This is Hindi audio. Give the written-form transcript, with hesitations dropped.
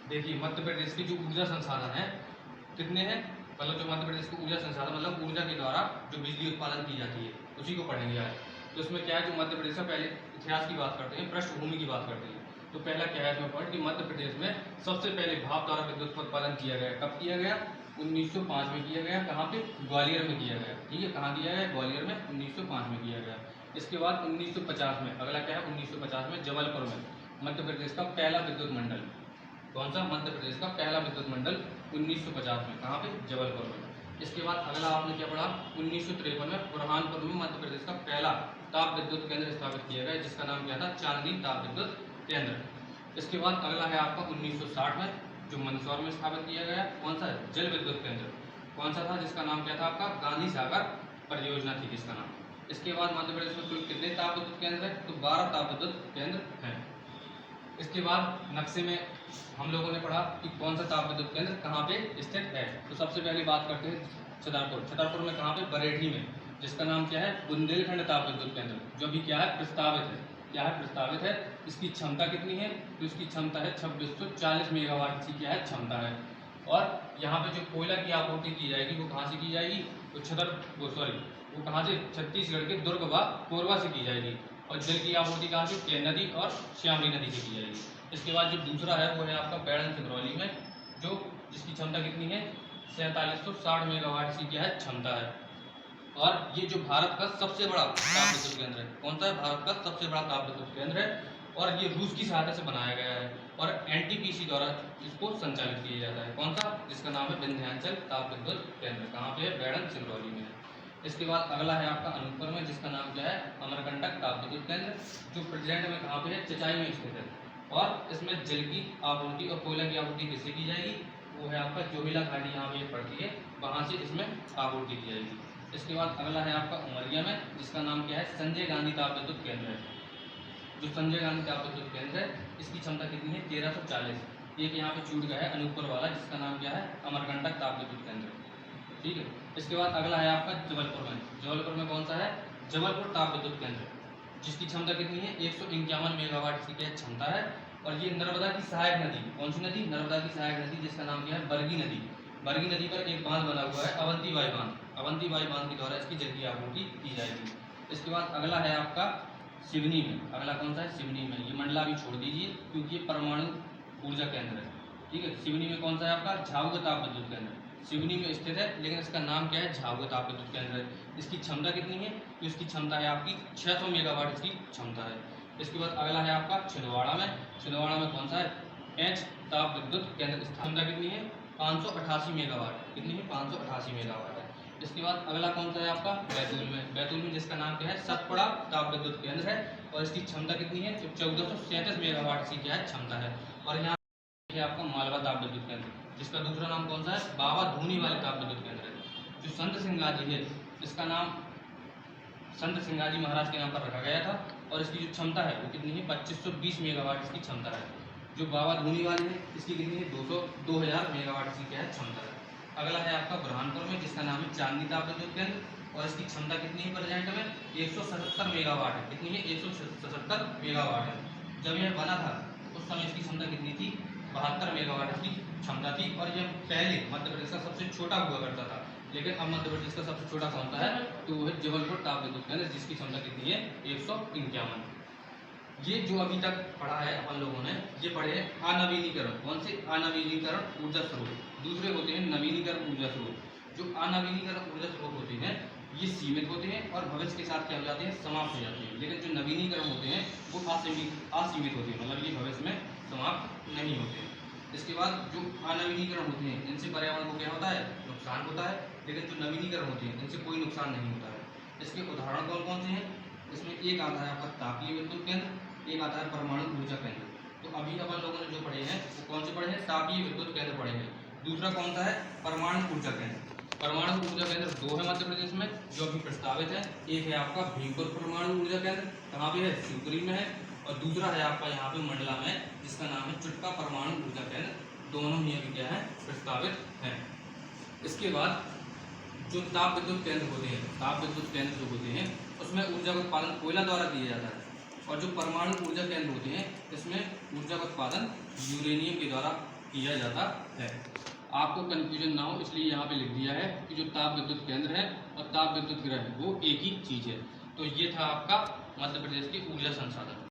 देखिए मध्य प्रदेश की जो ऊर्जा संसाधन है कितने हैं, मतलब जो मध्य प्रदेश की ऊर्जा संसाधन मतलब ऊर्जा के द्वारा जो बिजली उत्पादन की जाती है उसी को पढ़ेंगे आज। तो इसमें क्या है, जो मध्य प्रदेश का पहले इतिहास की बात करते हैं, पृष्ठभूमि की बात करते हैं। तो पहला क्या है इसमें पॉइंट कि मध्य प्रदेश में सबसे पहले भाप द्वारा विद्युत उत्पादन किया गया। कब किया गया? 1905 में किया गया। कहाँ पे? ग्वालियर में किया गया। ठीक है, कहाँ किया गया? ग्वालियर में 1905 में किया गया। इसके बाद 1950 में, अगला क्या है, 1950 में जबलपुर में मध्य प्रदेश का पहला विद्युत मंडल। कौन सा? मध्य प्रदेश का पहला विद्युत मंडल 1950 में। कहाँ पे? जबलपुर में। इसके बाद अगला आपने क्या पढ़ा? 1953 में बुरहानपुर में मध्य प्रदेश का पहला ताप विद्युत केंद्र स्थापित किया गया, जिसका नाम क्या था? चांदनी ताप विद्युत केंद्र। इसके बाद अगला है आपका 1960 में जो मंदसौर में स्थापित किया गया। कौन सा? जल विद्युत केंद्र। कौन सा था? जिसका नाम क्या था आपका? गांधी सागर परियोजना थी जिसका नाम। इसके बाद मध्य प्रदेश में कुल कितने ताप विद्युत केंद्र है? तो 12 ताप विद्युत केंद्र हैं। इसके बाद नक्शे में हम लोगों ने पढ़ा कि कौन सा ताप विद्युत केंद्र कहाँ पे स्थित है। तो सबसे पहले बात करते हैं छतरपुर। छतरपुर में कहाँ पे? बरेठी में, जिसका नाम क्या है? बुंदेलखंड ताप विद्युत केंद्र, जो भी क्या है? प्रस्तावित है। क्या है? प्रस्तावित है। इसकी क्षमता कितनी है? तो इसकी क्षमता है 2640 मेगावाट की क्या है? क्षमता है। और यहाँ पे जो कोयला की आपूर्ति की जाएगी वो कहाँ से की जाएगी? तो वो कहाँ से? छत्तीसगढ़ के दुर्ग व कोरबा से की जाएगी। और जल की आपूर्ति कहाँ से? केन नदी और श्यामली नदी से की जाएगी। इसके बाद जो दूसरा है वो है आपका बैरन सिंगरौली में, जो जिसकी क्षमता कितनी है? 4760 मेगावाट की क्या है? क्षमता है। और ये जो भारत का सबसे बड़ा ताप विद्युत केंद्र है। कौन सा है? भारत का सबसे बड़ा ताप विद्युत केंद्र है। और ये रूस की सहायता से बनाया गया है और एनटीपीसी द्वारा इसको संचालित किया जाता है। कौन सा? जिसका नाम है विंध्याचल ताप विद्युत केंद्र। कहाँ पे है? बैरन सिंगरौली में है। इसके बाद अगला है आपका अनूपपुर में, जिसका नाम क्या है? अमरकंटक ताप विद्युत केंद्र, जो प्रेजेंट में कहाँ पे है? चचाई में स्थित है। और इसमें जल की आपूर्ति और कोयला की आपूर्ति किससे की जाएगी? वो है आपका जोहिला घाटी, यहाँ पे पड़ती है, वहाँ से इसमें आपूर्ति की जाएगी। इसके बाद अगला है आपका उमरिया में, जिसका नाम क्या है? संजय गांधी ताप विद्युत केंद्र है। जो संजय गांधी ताप विद्युत केंद्र है, इसकी क्षमता कितनी है? 1340। एक यहाँ पे छूट गया है अनूपपुर वाला, जिसका नाम क्या है? अमरकंटक ताप विद्युत केंद्र। ठीक है। इसके बाद अगला है आपका जबलपुर में। जबलपुर में कौन सा है? जबलपुर ताप विद्युत केंद्र, जिसकी क्षमता कितनी है? 151 मेगावाट की क्या क्षमता है। और ये नर्मदा की सहायक नदी, कौन सी नदी? नर्मदा की सहायक नदी, जिसका नाम क्या है? बरगी नदी। बरगी नदी पर एक बांध बना हुआ है, अवंती बाई बांध। अवंती बाई बांध के द्वारा इसकी जल की आपूर्ति की जाएगी। इसके बाद अगला है आपका सिवनी में। अगला कौन सा है? सिवनी में। ये मंडला भी छोड़ दीजिए क्योंकि ये परमाणु ऊर्जा केंद्र है। ठीक है। सिवनी में कौन सा है आपका? झाबुआ ताप विद्युत केंद्र सिवनी में स्थित है, लेकिन इसका नाम क्या है? झाबुआ ताप विद्युत केंद्र है। इसकी क्षमता कितनी है? तो इसकी क्षमता है आपकी 600 मेगावाट इसकी क्षमता है। इसके बाद अगला है आपका छिंदवाड़ा में। छिंदवाड़ा में कौन सा है? एच ताप विद्युत केंद्र। क्षमता कितनी है? 588 मेगावाट। कितनी है? 588 मेगावाट है। इसके बाद अगला कौन सा है आपका? बैतूल में। बैतूल में जिसका नाम क्या है? सतपुड़ा ताप विद्युत केंद्र है। और इसकी क्षमता कितनी है? तो 1437 मेगावाट की क्या है? क्षमता है। और यहाँ आपका मालवा ताप विद्युत केंद्र, जिसका दूसरा नाम कौन सा है? बाबा धूनी वाले ताप विद्युत केंद्र है। जो संत सिंगाजी है, इसका नाम संत सिंगाजी महाराज के नाम पर रखा गया था। और इसकी जो क्षमता है वो कितनी है? 2520 मेगावाट इसकी क्षमता है। जो बाबा धूनी वाली है, इसकी कितनी है? 2000 मेगावाट की क्या है? क्षमता है। अगला है आपका बुरहानपुर में, जिसका नाम है चांदनी ताप विद्युत केंद्र। और इसकी क्षमता कितनी है? प्रेजेंट में 177 मेगावाट है। कितनी है? 177 मेगावाट है। जब यह बना था उस समय इसकी क्षमता कितनी थी? 72 मेगावाट की क्षमता थी। और यह पहले मध्य प्रदेश का सबसे छोटा हुआ करता था, लेकिन अब मध्य प्रदेश का सबसे छोटा कौन सा है? तो वो है जबलपुर ताप विद्युत केंद्र, जिसकी क्षमता कितनी है? 151। ये जो अभी तक पढ़ा है अपन लोगों ने, ये पढ़े हैं अनवीनीकरण। कौन से? अनवीनीकरण ऊर्जा स्रोत। दूसरे होते हैं नवीनीकरण ऊर्जा स्रोत। जो अनवीनीकरण ऊर्जा स्रोत होते हैं ये सीमित होते हैं और भविष्य के साथ क्या हो जाते हैं? समाप्त हो जाते हैं। लेकिन जो नवीनीकरण होते हैं वो असीमित होते हैं, मतलब ये भविष्य में समाप्त नहीं होते हैं। इसके बाद जो अनवीनीकरण होते हैं इनसे पर्यावरण को क्या होता है? नुकसान होता है। लेकिन जो नवीनीकरण होते हैं इनसे कोई नुकसान नहीं होता है। इसके उदाहरण कौन कौन से हैं? इसमें एक आता है आपका तापीय विद्युत केंद्र, एक आता है परमाणु ऊर्जा केंद्र। तो अभी अपन लोगों ने जो पढ़े हैं वो कौन से पढ़े हैं? तापीय विद्युत केंद्र पढ़े हैं। दूसरा कौन सा है? परमाणु ऊर्जा केंद्र। परमाणु ऊर्जा केंद्र 2 है मध्य प्रदेश में जो अभी प्रस्तावित है। एक है आपका भीमपुर परमाणु ऊर्जा केंद्र, कहाँ पे है? शिवपुरी में है। और दूसरा है आपका यहाँ पे मंडला में, जिसका नाम है चुटका परमाणु ऊर्जा केंद्र। दोनों ही अभी क्या है? प्रस्तावित हैं। इसके बाद जो ताप विद्युत केंद्र होते हैं, ताप विद्युत केंद्र जो होते हैं उसमें ऊर्जा का उत्पादन कोयला द्वारा किया जाता है। और जो परमाणु ऊर्जा केंद्र होते हैं इसमें ऊर्जा का उत्पादन यूरेनियम के द्वारा किया जाता है। आपको कन्फ्यूजन ना हो इसलिए यहाँ पे लिख दिया है कि जो ताप विद्युत केंद्र है और ताप विद्युत गृह है वो एक ही चीज़ है। तो ये था आपका मध्य प्रदेश के ऊर्जा संसाधन।